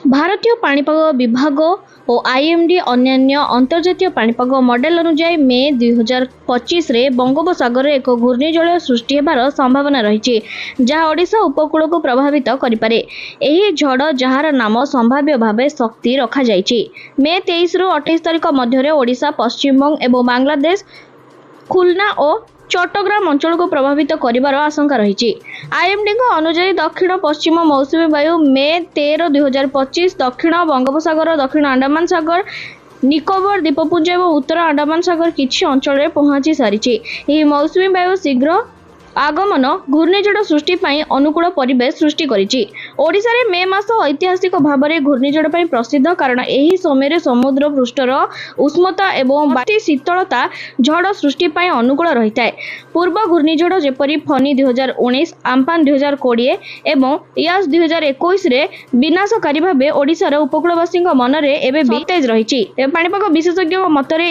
भारतीय पाणीपाग विभाग और आईएमडी अन्य अंतर्जातीय पाणीपाग मॉडल अनुसार मे 2025 रे बंगोपसागर एक घूर्णिझड़ सृष्टि होबार संभावना रही जहाँ ओडिशा उपकूल को प्रभावित करें। यह झड़ जार नाम संभाव्य भाव शक्ति रखा जायछि। मे 23 रु 28 तारिख मध्य ओडिशा पश्चिमबंग एवं बांग्लादेश खुलना और चट्टग्राम अंचल को प्रभावित करिवार आशंका रही। आईएमडी अनुसार दक्षिण पश्चिम मौसुमी वायु मे 13, 2025 दक्षिण बंगोपसागर, दक्षिण अंडमान सागर, निकोबर द्वीपपुंज और उत्तर अंडमान सागर किछि अंचल में पहुंची सारी। यह मौसुमी वायु शीघ्र आगमन घूर्णिझड़ सृष्टि अनुकूल परिवेश सृष्टि करिछि। ओडिशा रे मे मास ऐतिहासिक भाव में घूर्णिझड़ प्रसिद्ध कारण यही समय समुद्र पृष्ठर उष्णता एवं बाती शीतलता झड़ सृष्टि अनुकूल रही है। पूर्व घूर्णिझड़ जेपरी फनी 2019, आम्पान 2020 एवं यास 2021 रे विनाशकारी भाव ओडिशार उपकूलवासी मन में एवं तेज रही। पाणीपाग विशेषज्ञ मतरे